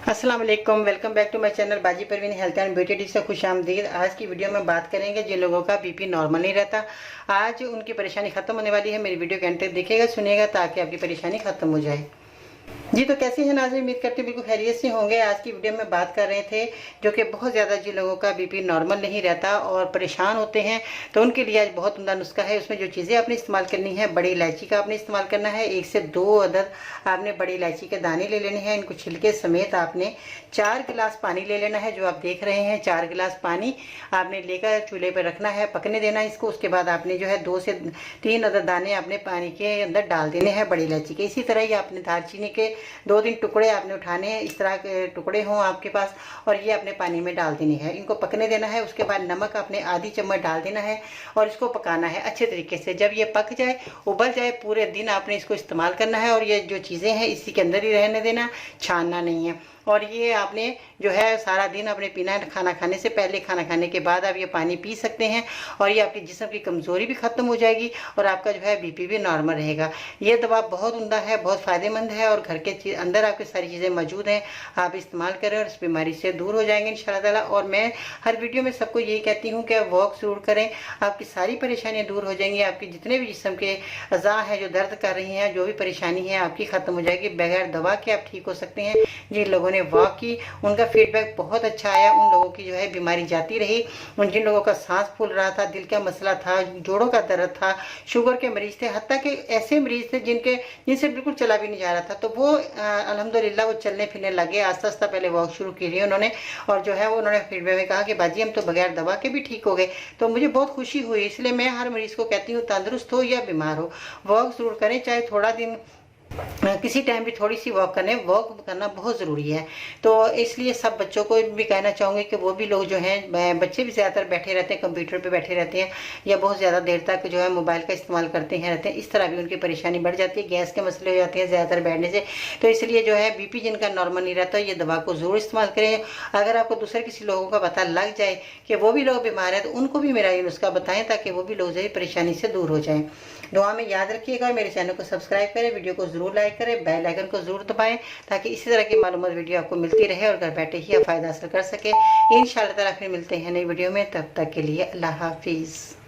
अस्सलाम वालेकुम, welcome back to my channel Baji Parveen health and beauty tips से खुश आमदीद। आज की वीडियो में बात करेंगे जिन लोगों का बीपी नॉर्मल नहीं रहता। आज उनकी परेशानी खत्म होने वाली है। मेरी वीडियो के अंत तक देखिएगा, सुनिएगा ताकि आपकी परेशानी खत्म हो जाए। जी तो कैसे हैं नाज़रीन, उम्मीद करते हैं बिल्कुल खैरियत से होंगे। आज की वीडियो में बात कर रहे थे जो कि बहुत ज़्यादा जिन लोगों का बीपी नॉर्मल नहीं रहता और परेशान होते हैं, तो उनके लिए आज बहुत उम्दा नुस्खा है। उसमें जो चीज़ें आपने इस्तेमाल करनी है, बड़ी इलायची का आपने इस्तेमाल करना है। 1 से 2 अदद आपने बड़ी इलायची के दाने ले लेने हैं। इनको छिलके समेत आपने 4 गिलास पानी ले लेना है। जो आप देख रहे हैं 4 गिलास पानी आपने लेकर चूल्हे पर रखना है, पकने देना है इसको। उसके बाद आपने जो है 2 से 3 अदद दाने आपने पानी के अंदर डाल देने हैं बड़ी इलायची के। इसी तरह ही आपने दालचीनी के 2-3 टुकड़े आपने उठाने हैं, इस तरह के टुकड़े हों आपके पास, और ये अपने पानी में डाल देनी है। इनको पकने देना है। उसके बाद नमक आपने आधी चम्मच डाल देना है और इसको पकाना है अच्छे तरीके से। जब ये पक जाए, उबल जाए, पूरे दिन आपने इसको इस्तेमाल करना है। और ये जो चीज़ें हैं इसी के अंदर ही रहने देना, छानना नहीं है। और ये आपने जो है सारा दिन आपने पीना है। खाना खाने से पहले, खाना खाने के बाद आप ये पानी पी सकते हैं और ये आपके जिस्म की कमज़ोरी भी ख़त्म हो जाएगी और आपका जो है बीपी भी नॉर्मल रहेगा। ये दवा बहुत उम्दा है, बहुत फ़ायदेमंद है और घर के अंदर आपके सारी चीज़ें मौजूद हैं। आप इस्तेमाल करें और इस बीमारी से दूर हो जाएंगे इंशाअल्लाह ताला। और मैं हर वीडियो में सबको यही कहती हूँ कि वॉक ज़रूर करें, आपकी सारी परेशानियाँ दूर हो जाएंगी। आपके जितने भी जिस्म के अज़ा हैं जो दर्द कर रही हैं, जो भी परेशानी है आपकी ख़त्म हो जाएगी। बगैर दवा के आप ठीक हो सकते हैं। जिन लोगों ने वॉक की उनका फीडबैक बहुत अच्छा आया। उन लोगों की जो है बीमारी जाती रही। उन जिन लोगों का सांस फूल रहा था, दिल का मसला था, जोड़ों का दर्द था, शुगर के मरीज थे, हत्ता के ऐसे मरीज थे जिनसे बिल्कुल चला भी नहीं जा रहा था, तो वो अल्हम्दुलिल्लाह वो चलने फिरने लगे। आस्ता आस्ता पहले वॉक शुरू की उन्होंने, और जो है वो उन्होंने फीडबैक में कहा कि बाजी हम तो बगैर दवा के भी ठीक हो गए। तो मुझे बहुत खुशी हुई। इसलिए मैं हर मरीज़ को कहती हूँ, तंदुरुस्त हो या बीमार हो, वॉक ज़रूर करें। चाहे थोड़ा दिन किसी टाइम भी थोड़ी सी वॉक करना बहुत ज़रूरी है। तो इसलिए सब बच्चों को भी कहना चाहूँगी कि वो भी लोग जो हैं, बच्चे भी ज़्यादातर बैठे रहते हैं, कंप्यूटर पे बैठे रहते हैं या बहुत ज़्यादा देर तक जो है मोबाइल का इस्तेमाल करते हैं रहते हैं, इस तरह भी उनकी परेशानी बढ़ जाती है। गैस के मसले हो जाते हैं ज़्यादातर बैठने से। तो इसलिए जो है बीपी जिनका नॉर्मल नहीं रहता, ये दवा को ज़रूर इस्तेमाल करें। अगर आपको दूसरे किसी लोगों का पता लग जाए कि वो भी लोग बीमार हैं, तो उनको भी मेरा ये नुस्खा बताएं ताकि वो भी लोग जो है परेशानी से दूर हो जाएँ। दुआ में याद रखिएगा। मेरे चैनल को सब्सक्राइब करें, वीडियो को ज़रूर लाइक करें, बेल आइकन को ज़रूर दबाएं ताकि इसी तरह की मालूमात वीडियो आपको मिलती रहे और घर बैठे ही आप फ़ायदा हासिल कर सकें। इंशाअल्लाह ताला फिर मिलते हैं नई वीडियो में। तब तक के लिए अल्लाह हाफिज़।